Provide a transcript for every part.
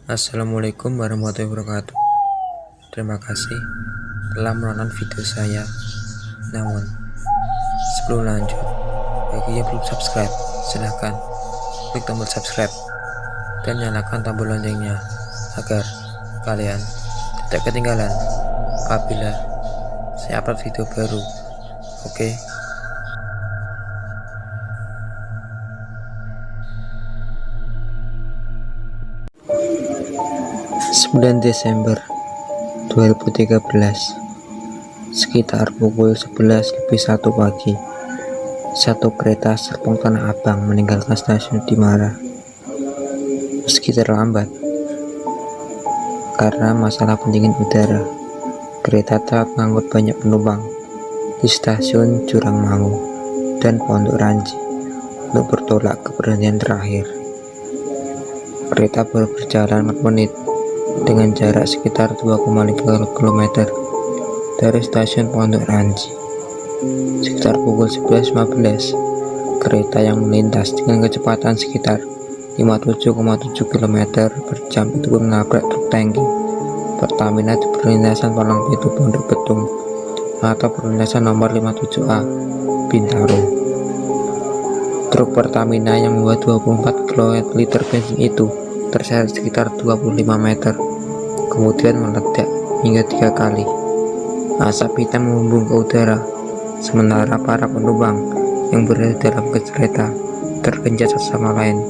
Assalamualaikum warahmatullahi wabarakatuh. Terima kasih telah menonton video saya. Namun, sebelum lanjut, bagi yang belum subscribe, silahkan klik tombol subscribe dan nyalakan tombol loncengnya agar kalian tidak ketinggalan apabila saya upload video baru. Oke. 9 Desember 2013 sekitar pukul 11:01 pagi, satu kereta Serpong Tanah Abang meninggalkan stasiun Dimara. Meski terlambat karena masalah pendingin udara, kereta telah mengangkut banyak penumpang di stasiun Jurangmangu dan Pondok Ranji untuk bertolak ke perhentian terakhir. Kereta baru berjalan 4 menit dengan jarak sekitar 2,5 km dari stasiun Pondok Ranji. Sekitar pukul 11.15, kereta yang melintas dengan kecepatan sekitar 57,7 km per jam itu menabrak truk tangki Pertamina di perlintasan Palang Pintu Pondok Betung atau perlintasan nomor 57A Bintaro. Truk Pertamina yang membawa 24 liter bensin itu terseret sekitar 25 meter, kemudian meledak hingga 3 kali. Asap hitam membumbung ke udara, sementara para penumpang yang berada dalam kereta tergenjat satu sama lain.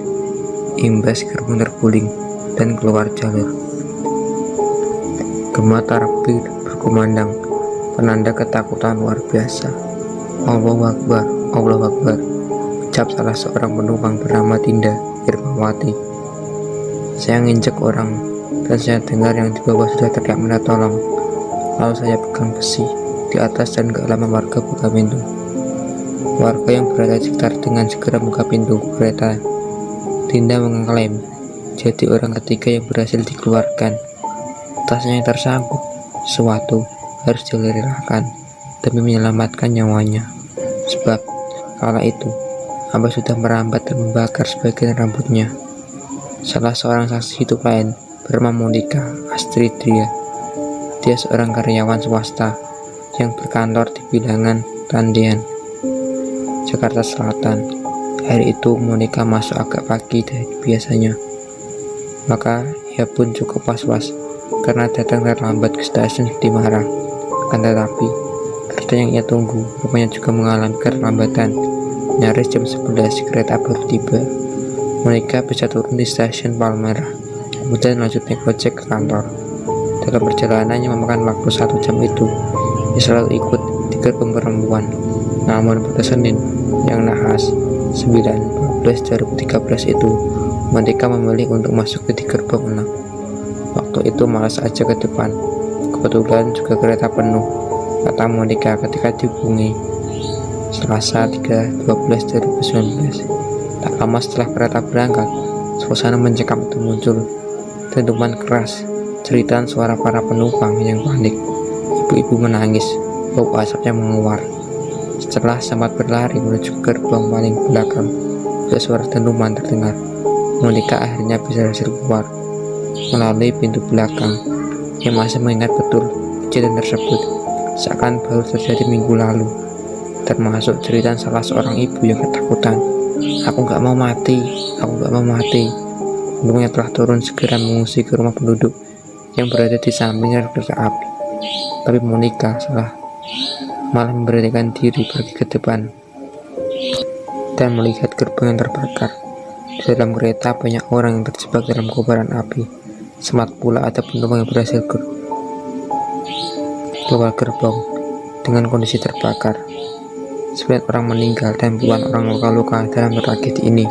Imbas gerbong terguling dan keluar jalur. Gema takbir berkumandang, penanda ketakutan luar biasa. Allahu Akbar, Allahu Akbar, ucap salah seorang penumpang bernama Dinda Irmawati. Saya nginjek orang dan saya dengar yang di bawah sudah teriak minta tolong. Lalu saya pegang besi di atas dan gak lama warga buka pintu. Warga yang berada di sekitar dengan segera buka pintu kereta. Dinda mengklaim jadi orang ketiga yang berhasil dikeluarkan. Tasnya yang tersangkut, sesuatu harus direlakan demi menyelamatkan nyawanya. Sebab kala itu Abah sudah merambat dan membakar sebagian rambutnya. Salah seorang saksi hidup lain bernama Monica Astridria. Dia seorang karyawan swasta yang berkantor di bilangan Tandian, Jakarta Selatan. Hari itu Monica masuk agak pagi dari biasanya, maka ia pun cukup was-was karena datang terlambat ke stasiun Dimara. Akan tetapi kereta yang ia tunggu rupanya juga mengalami keterlambatan. Nyaris jam 11 kereta baru tiba. Monica bisa turun di stasiun Palmerah, kemudian lanjut naik ojek ke kantor. Dalam perjalanannya memakan waktu 1 jam itu, ia selalu ikut di gerbong perempuan. Namun pada Senin yang nahas 9/12/2013 itu, Monica memilih untuk masuk di gerbong 6. Waktu itu malas aja ke depan. Kebetulan juga kereta penuh, kata Monica ketika dihubungi Selasa 3/12/2019. Tak lama setelah kereta berangkat, suasana mencekam itu muncul. Dentuman keras, jeritan suara para penumpang yang panik. Ibu-ibu menangis, bau asapnya menguar. Setelah sempat berlari menuju gerbong paling belakang, ada suara dentuman terdengar. Monica akhirnya bisa berhasil keluar melalui pintu belakang. Ia masih mengingat betul kejadian tersebut, seakan baru terjadi minggu lalu. Termasuk cerita salah seorang ibu yang ketakutan. Aku gak mau mati, aku gak mau mati. Untungnya telah turun segera mengungsi ke rumah penduduk yang berada di samping kereta api. Tapi Monica malah memberanikan diri pergi ke depan dan melihat gerbong yang terbakar. Di dalam kereta banyak orang yang terjebak dalam kobaran api. Sempat pula ada penumpang yang berhasil keluar gerbong dengan kondisi terbakar. 9 orang meninggal dan puluhan orang luka-luka dalam tragedi ini.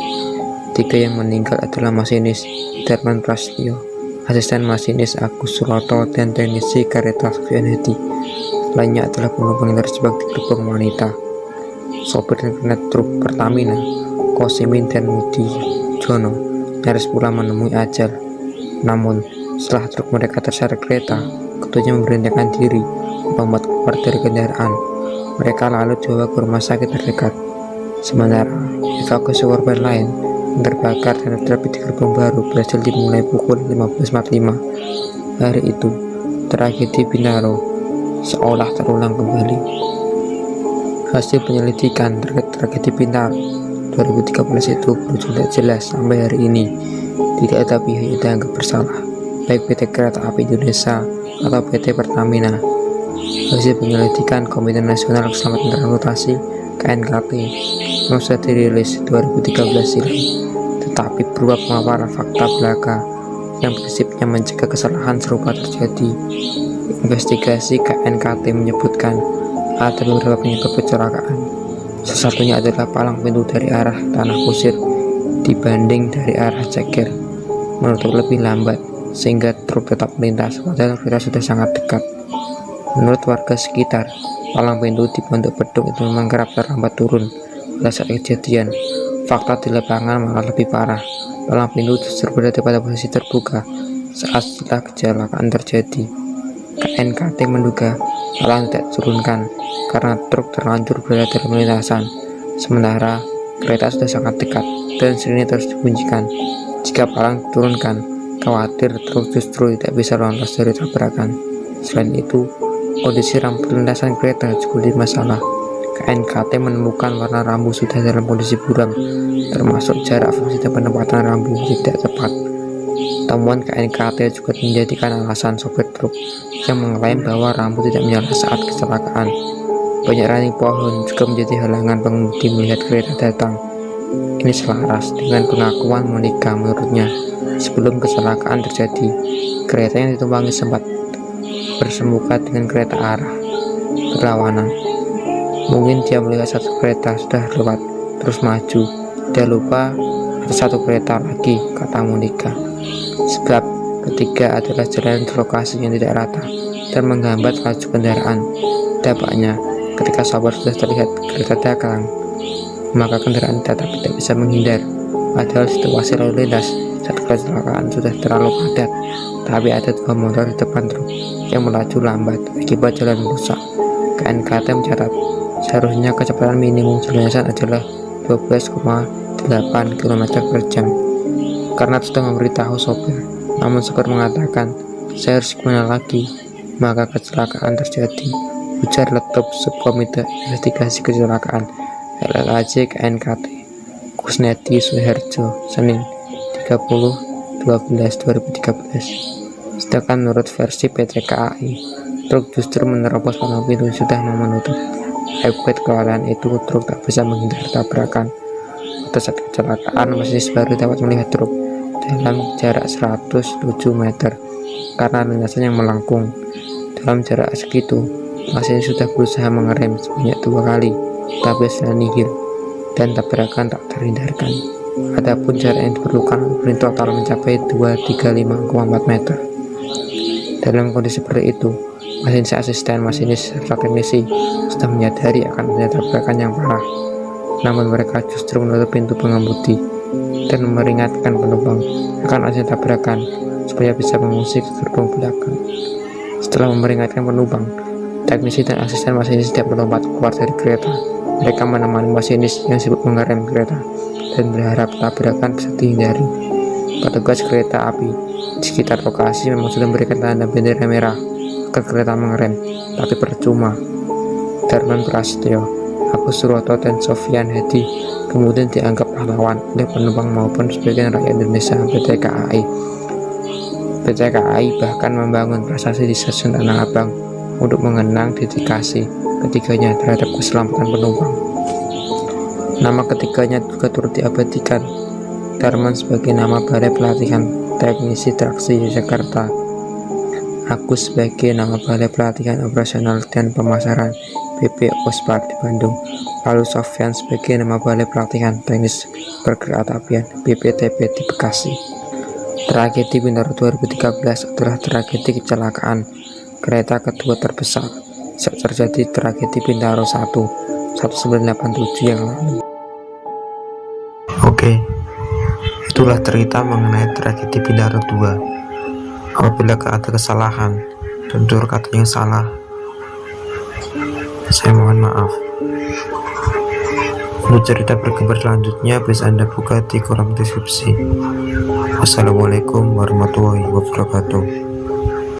3 yang meninggal adalah masinis Darman Prasetyo, asisten masinis Agus Suroto, dan teknisi kereta Sofian Hedi. Lainnya adalah penumpang yang terjebak di gerbong wanita. Sopir dan kernet truk Pertamina, Kosimin dan Mudi Jono, nyaris pula menemui ajal. Namun, setelah truk mereka terseret kereta, keduanya memberhentikan diri, membuat keluar dari kendaraan. Mereka lalu dibawa ke rumah sakit terdekat. Sementara evakuasi korban lain terbakar dan terapi di gerbong baru berhasil dimulai pukul 15.45. Hari itu, tragedi Bintaro seolah terulang kembali. Hasil penyelidikan terkait tragedi Bintaro 2013 itu berujung tidak jelas sampai hari ini. Tidak ada pihak yang dianggap bersalah, baik PT Kereta Api Indonesia atau PT Pertamina. Hasil penyelidikan Komite Nasional Keselamatan Transportasi (KNKT) yang sudah dirilis 2013 silam, tetapi berupa pemaparan fakta belaka yang prinsipnya mencegah kesalahan serupa terjadi. Investigasi KNKT menyebutkan ada beberapa penyebab kecelakaan. Salah satunya adalah palang pintu dari arah Tanah Kusir dibanding dari arah Ceker menutup lebih lambat sehingga truk tetap melintas padahal kereta sudah sangat dekat. Menurut warga sekitar, palang pintu di Pondok Bedung itu memang kerap terlambat turun pada saat kejadian. Fakta di lapangan malah lebih parah. Palang pintu justru berada pada posisi terbuka saat setelah kecelakaan terjadi. KNKT menduga palang tidak diturunkan karena truk terlanjur berada dalam lintasan, sementara kereta sudah sangat dekat dan sirine terus dibunyikan. Jika palang diturunkan, khawatir truk justru tidak bisa lolos dari tabrakan. Selain itu, kondisi rambu lintasan kereta juga jadi masalah. KNKT menemukan warna rambu sudah dalam kondisi buram, termasuk jarak fungsi dan penempatan rambu tidak tepat. Temuan KNKT juga menjadikan alasan sopir truk yang mengklaim bahwa rambu tidak menyala saat kecelakaan. Banyak ranting pohon juga menjadi halangan pengemudi melihat kereta datang. Ini selaras dengan pengakuan Monica. Menurutnya, sebelum kecelakaan terjadi, kereta yang ditumpangi sempat bersemuka dengan kereta arah berlawanan. Mungkin dia melihat satu kereta sudah lewat terus maju. Dia lupa ada satu kereta lagi, kata Monica. Sebab ketiga adalah jalan di lokasi yang tidak rata dan menghambat laju kendaraan. Dampaknya, ketika sopir sudah terlihat kereta datang, maka kendaraan tetap tidak bisa menghindar. Padahal situasi lalu lintas saat kecelakaan sudah terlalu padat, tapi ada dua motor di depan truk yang melaju lambat akibat jalan rusak. KNKT mencatat seharusnya kecepatan minimum jalan lintasan adalah 12,8 km per jam. Karena sudah memberitahu sopir, namun sopir mengatakan, "Saya harus gimana lagi?" Maka kecelakaan terjadi, ujar Letop Subkomite Investigasi Kecelakaan LLAJ KNKT Kusnedi Suherjo, Senin 30/12/2013. Sedangkan menurut versi PT KAI, truk justru menerobos palang pintu sudah mau menutup. Akibat kelalaian itu, truk tak bisa menghindari tabrakan. Pada saat kecelakaan, masinis baru dapat melihat truk dalam jarak 107 meter karena lintasan yang melengkung. Dalam jarak segitu, masinis sudah berusaha mengerem sebanyak 2 kali, tapi hasilnya nihil dan tabrakan tak terhindarkan. Adapun jarak yang diperlukan untuk total mencapai 235,4 meter. Dalam kondisi seperti itu, masinis, asisten masinis, serta teknisi sudah menyadari akan adanya tabrakan yang parah. Namun mereka justru menutup pintu pengemudi dan memperingatkan penumpang akan adanya tabrakan supaya bisa mengungsi ke gerbong belakang. Setelah memperingatkan penumpang, teknisi dan asisten masinis tidak melompat keluar dari kereta. Mereka menemani masinis yang sibuk mengerem kereta dan berharap tabrakan bisa dihindari. Petugas kereta api di sekitar lokasi memang sudah memberikan tanda bendera merah agar kereta mengerem, tapi percuma. Darman Prasetyo, Agus Suroto, dan Sofian Hedi kemudian dianggap pahlawan oleh penumpang maupun sebagian rakyat Indonesia. PT KAI bahkan membangun prasasti di stasiun Tanah Abang untuk mengenang dedikasi ketiganya terhadap keselamatan penumpang. Nama ketiganya juga turut diabadikan. Darman sebagai nama Balai Pelatihan Teknisi Traksi Jakarta, Agus sebagai nama Balai Pelatihan Operasional dan Pemasaran BP Ospar di Bandung, lalu Sofyan sebagai nama Balai Pelatihan Teknis Perkeretaapian BPTP di Bekasi. Tragedi Bintaro 2013 adalah tragedi kecelakaan kereta kedua terbesar saat terjadi tragedi Bintaro 1987 yang lalu. Oke, itulah cerita mengenai tragedi Bintaro 2. Apabila ada kesalahan dan tutur kata yang salah, saya mohon maaf. Untuk cerita berkembar selanjutnya bisa Anda buka di kolom deskripsi. Wassalamualaikum warahmatullahi wabarakatuh.